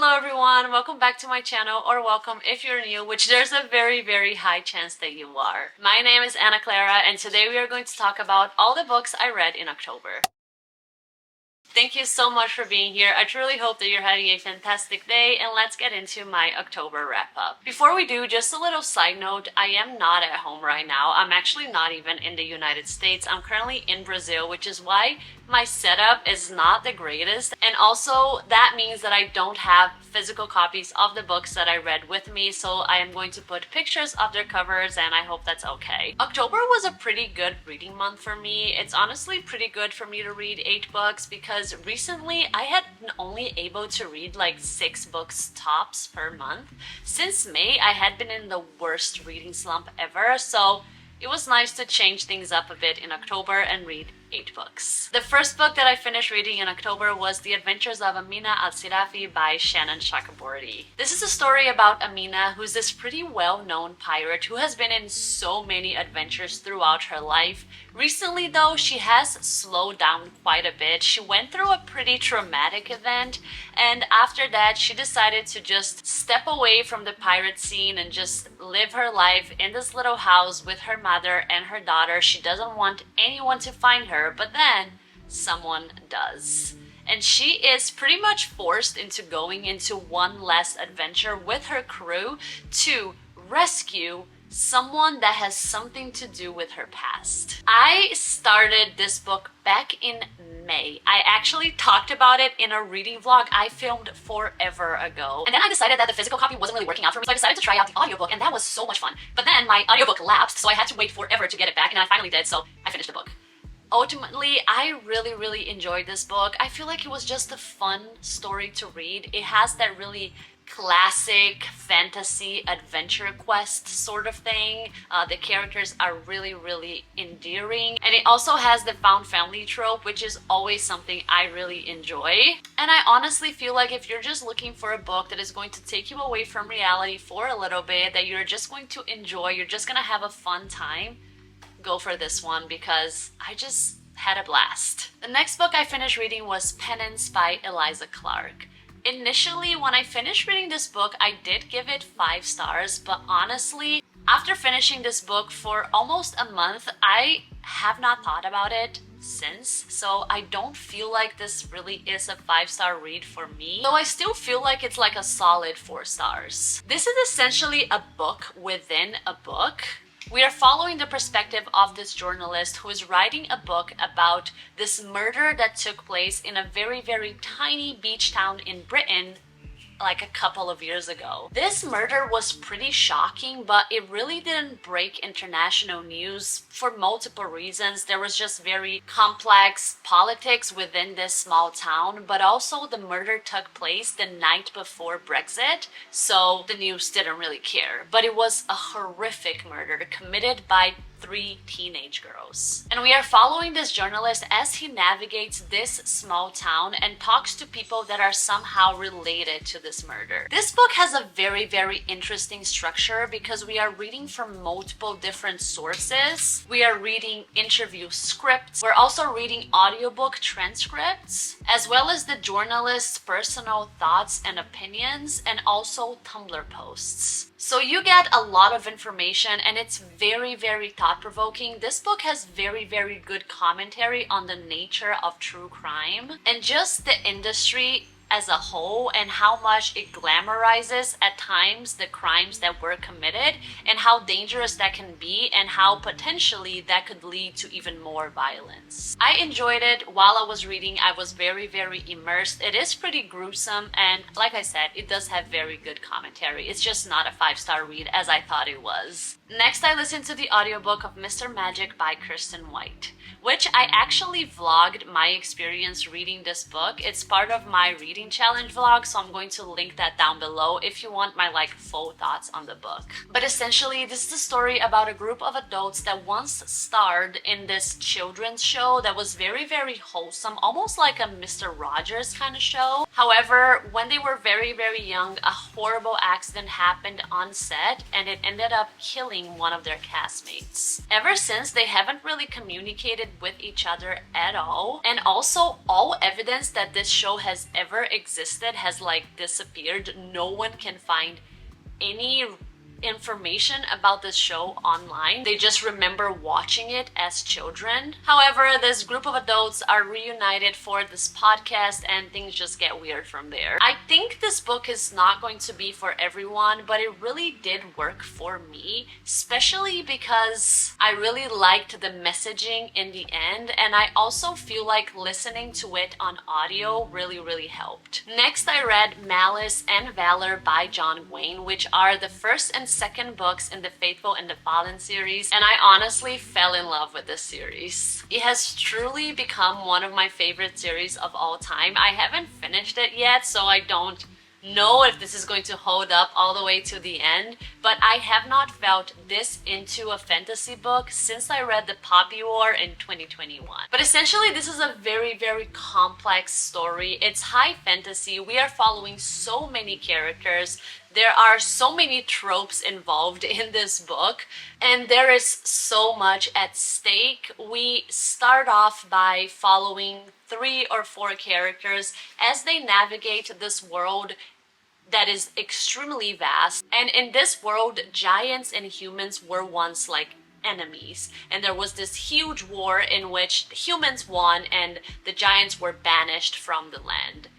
Hello everyone, welcome back to my channel, or welcome if you're new, which there's a very high chance that you are. My name is Ana Clara and today we are going to talk about all the books I read in October. Thank you so much for being here. I truly hope that you're having a fantastic day, and let's get into my October wrap-up. Before we do, just a little side note, I am not at home right now. I'm actually not even in the United States. I'm currently in Brazil, which is why my setup is not the greatest, and also that means that I don't have physical copies of the books that I read with me, so I am going to put pictures of their covers, and I hope that's okay. October was a pretty good reading month for me. It's honestly pretty good for me to read 8 books because recently I had only able to read like 6 books tops per month. Since May, I had been in the worst reading slump ever, so it was nice to change things up a bit in October and read 8 books. The first book that I finished reading in October was The Adventures of Amina Alafi by Shannon Chakraborty. This is a story about Amina, who's this pretty well-known pirate who has been in so many adventures throughout her life. Recently though, she has slowed down quite a bit. She went through a pretty traumatic event, and after that she decided to just step away from the pirate scene and just live her life in this little house with her mother and her daughter. She doesn't want anyone to find her, but then someone does. And she is pretty much forced into going into one last adventure with her crew to rescue someone that has something to do with her past. I started this book back in May. I actually talked about it in a reading vlog I filmed forever ago. And then I decided that the physical copy wasn't really working out for me, so I decided to try out the audiobook, and that was so much fun. But then my audiobook lapsed, so I had to wait forever to get it back, and I finally did, so I finished the book. Ultimately, I really enjoyed this book. I feel like it was just a fun story to read. It has that really classic fantasy adventure quest sort of thing. The characters are really endearing, and it also has the found family trope, which is always something I really enjoy. And I honestly feel like if you're just looking for a book that is going to take you away from reality for a little bit, that you're just going to enjoy, you're just gonna have a fun time, go for this one, because I just had a blast. The next book I finished reading was Penance by Eliza Clark. Initially, when I finished reading this book, I did give it 5 stars, but honestly, after finishing this book for almost a month, I have not thought about it since, so I don't feel like this really is a 5-star read for me, though I still feel like it's like a solid 4 stars. This is essentially a book within a book. We are following the perspective of this journalist who is writing a book about this murder that took place in a very tiny beach town in Britain like a couple of years ago. This murder was pretty shocking, but it really didn't break international news for multiple reasons. There was just very complex politics within this small town, but also the murder took place the night before Brexit, so the news didn't really care. But it was a horrific murder committed by 3 teenage girls. And we are following this journalist as he navigates this small town and talks to people that are somehow related to this murder. This book has a very interesting structure because we are reading from multiple different sources. We are reading interview scripts. We're also reading audiobook transcripts, as well as the journalist's personal thoughts and opinions, and also Tumblr posts. So you get a lot of information, and it's very thought-provoking. This book has very good commentary on the nature of true crime and just the industry as a whole, and how much it glamorizes at times the crimes that were committed, and how dangerous that can be, and how potentially that could lead to even more violence. I enjoyed it. While I was reading, I was very immersed. It is pretty gruesome, and like I said, it does have very good commentary. It's just not a 5-star read as I thought it was. Next, I listened to the audiobook of Mr. Magic by Kristen White, which I actually vlogged my experience reading this book. It's part of my reading challenge vlog, so I'm going to link that down below if you want my full thoughts on the book. But essentially, this is a story about a group of adults that once starred in this children's show that was very wholesome, almost like a Mr. Rogers kind of show. However, when they were very young, a horrible accident happened on set, and it ended up killing one of their castmates. Ever since, they haven't really communicated with each other at all, and also all evidence that this show has ever existed has like disappeared. No one can find any information about this show online. They just remember watching it as children. However, this group of adults are reunited for this podcast and things just get weird from there. I think this book is not going to be for everyone, but it really did work for me, especially because I really liked the messaging in the end, and I also feel like listening to it on audio really helped. Next, I read Malice and Valor by John Wayne, which are the first and second books in the Faithful and the Fallen series, and I honestly fell in love with this series. It has truly become one of my favorite series of all time. I haven't finished it yet, so I don't know if this is going to hold up all the way to the end, but I have not felt this into a fantasy book since I read The Poppy War in 2021. But essentially, this is a very complex story. It's high fantasy. We are following so many characters. There are so many tropes involved in this book, and there is so much at stake. We start off by following 3 or 4 characters as they navigate this world that is extremely vast. And in this world, giants and humans were once like enemies, and there was this huge war in which the humans won and the giants were banished from the land.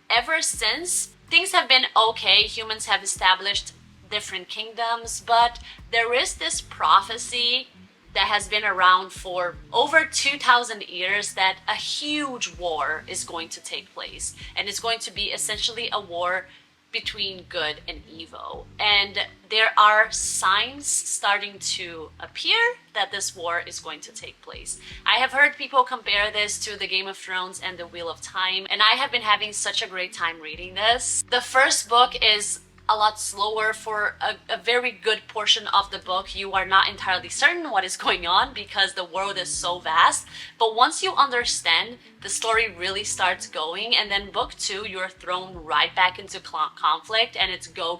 Ever since, things have been okay. Humans have established different kingdoms, but there is this prophecy that has been around for over 2,000 years that a huge war is going to take place, and it's going to be essentially a war between good and evil. And there are signs starting to appear that this war is going to take place. I have heard people compare this to the Game of Thrones and the Wheel of Time, and I have been having such a great time reading this. The first book is a lot slower. For a very good portion of the book, you are not entirely certain what is going on because the world is so vast. But once you understand, the story really starts going, and then book 2, you're thrown right back into conflict, and it's go.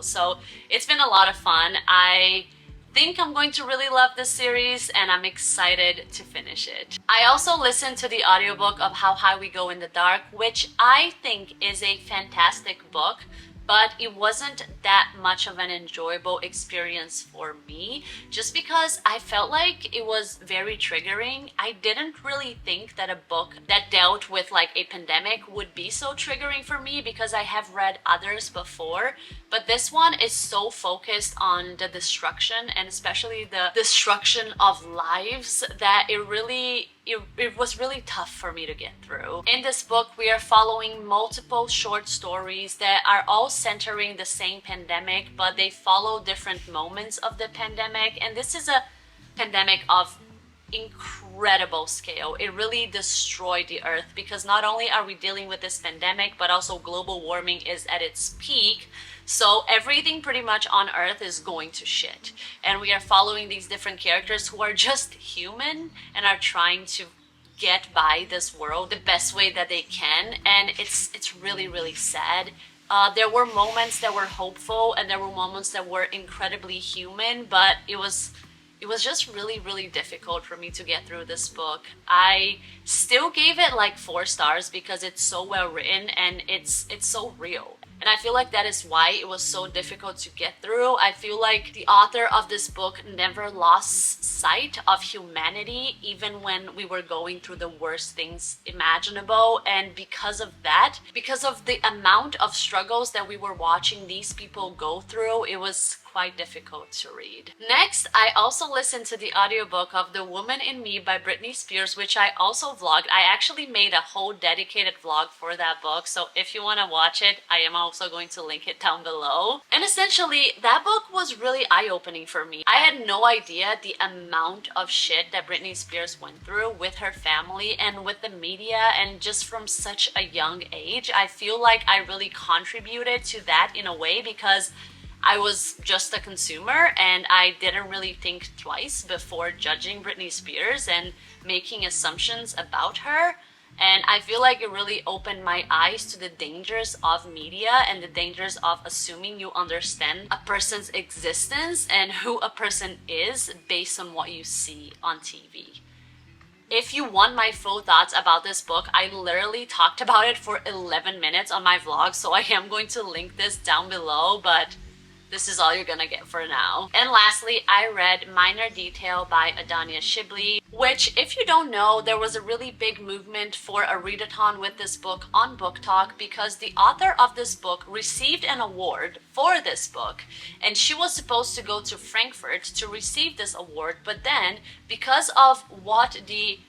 So it's been a lot of fun. I think I'm going to really love this series, and I'm excited to finish it. I also listened to the audiobook of How High We Go in the Dark, which I think is a fantastic book, but it wasn't that much of an enjoyable experience for me, just because I felt like it was very triggering. I didn't really think that a book that dealt with like a pandemic would be so triggering for me, because I have read others before, but this one is so focused on the destruction, and especially the destruction of lives, that it was really tough for me to get through. In this book, we are following multiple short stories that are all centering the same pandemic, but they follow different moments of the pandemic. And this is a pandemic of incredible scale. It really destroyed the earth, because not only are we dealing with this pandemic, but also global warming is at its peak. So everything pretty much on Earth is going to shit. And we are following these different characters who are just human and are trying to get by this world the best way that they can. And it's really sad. There were moments that were hopeful, and there were moments that were incredibly human, but it was just really difficult for me to get through this book. I still gave it like 4 stars because it's so well written and it's so real. And I feel like that is why it was so difficult to get through. I feel like the author of this book never lost sight of humanity, even when we were going through the worst things imaginable. And because of that, because of the amount of struggles that we were watching these people go through, it was quite difficult to read. Next, I also listened to the audiobook of The Woman in Me by Britney Spears, which I also vlogged. I actually made a whole dedicated vlog for that book, so if you want to watch it, I am also going to link it down below. And essentially, that book was really eye-opening for me. I had no idea the amount of shit that Britney Spears went through with her family and with the media, and just from such a young age. I feel like I really contributed to that in a way, because I was just a consumer and I didn't really think twice before judging Britney Spears and making assumptions about her. And I feel like it really opened my eyes to the dangers of media and the dangers of assuming you understand a person's existence and who a person is based on what you see on TV. If you want my full thoughts about this book, I literally talked about it for 11 minutes on my vlog, so I am going to link this down below, but this is all you're gonna get for now. And lastly, I read Minor Detail by Adania Shibli, which, if you don't know, there was a really big movement for a readathon with this book on Book Talk because the author of this book received an award for this book, and she was supposed to go to Frankfurt to receive this award, but then because of what the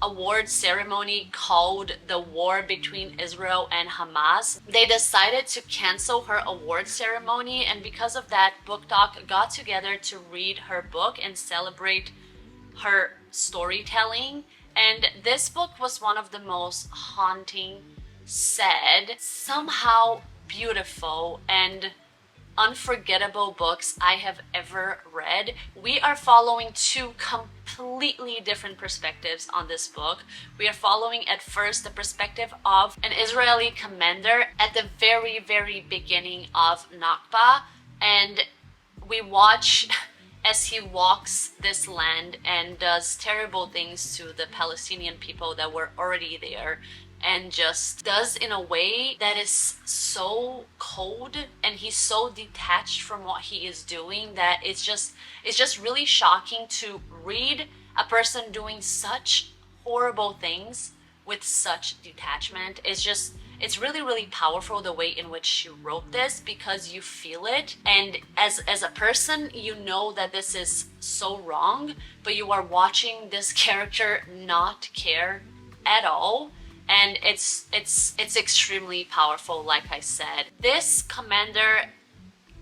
award ceremony called the war between Israel and Hamas, they decided to cancel her award ceremony, and because of that, Book Talk got together to read her book and celebrate her storytelling. And this book was one of the most haunting, sad, somehow beautiful, and unforgettable books I have ever read. We are following two completely different perspectives on this book. We are following at first the perspective of an Israeli commander at the very, very beginning of Nakba, and we watch as he walks this land and does terrible things to the Palestinian people that were already there, and just does in a way that is so cold, and he's so detached from what he is doing that it's just really shocking to read a person doing such horrible things with such detachment. It's really, really powerful the way in which she wrote this, because you feel it, and as a person you know that this is so wrong, but you are watching this character not care at all. And it's extremely powerful, like I said. This commander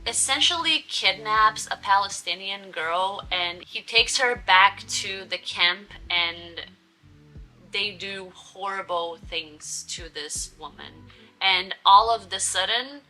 essentially kidnaps a Palestinian girl, and he takes her back to the camp, and they do horrible things to this woman. And all of the sudden,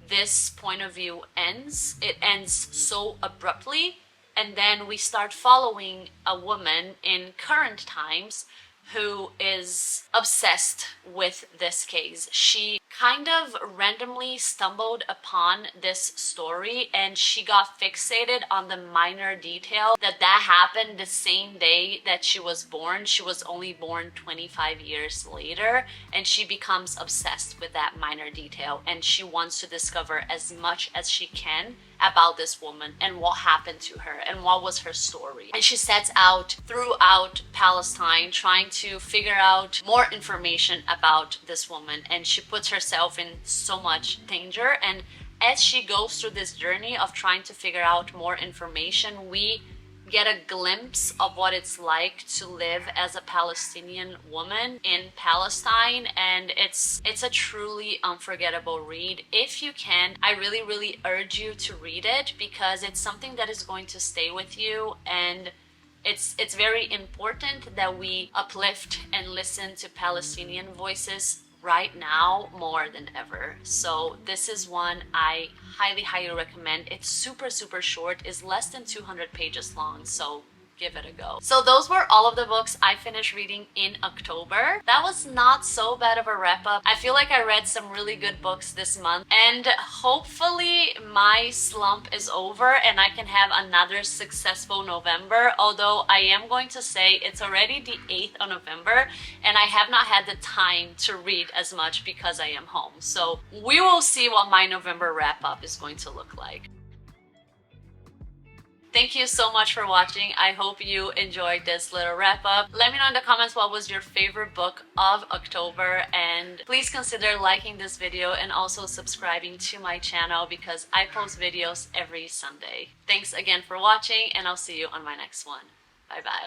this point of view ends. It ends so abruptly, and then we start following a woman in current times who is obsessed with this case. She kind of randomly stumbled upon this story, and she got fixated on the minor detail that happened the same day that she was born. She was only born 25 years later, and she becomes obsessed with that minor detail, and she wants to discover as much as she can about this woman and what happened to her and what was her story. And she sets out throughout Palestine trying to figure out more information about this woman, and she puts herself in so much danger. And as she goes through this journey of trying to figure out more information, we get a glimpse of what it's like to live as a Palestinian woman in Palestine, and it's a truly unforgettable read. If you can, I really, really urge you to read it, because it's something that is going to stay with you, and it's very important that we uplift and listen to Palestinian voices right now more than ever. So this is one I highly recommend. It's super short, is less than 200 pages long, so give it a go. So those were all of the books I finished reading in October. That was not so bad of a wrap up. I feel like I read some really good books this month, and hopefully my slump is over and I can have another successful November, although I am going to say it's already the 8th of November and I have not had the time to read as much because I am home. So we will see what my November wrap up is going to look like. Thank you so much for watching. I hope you enjoyed this little wrap up. Let me know in the comments what was your favorite book of October, and please consider liking this video and also subscribing to my channel because I post videos every Sunday. Thanks again for watching, and I'll see you on my next one. Bye bye.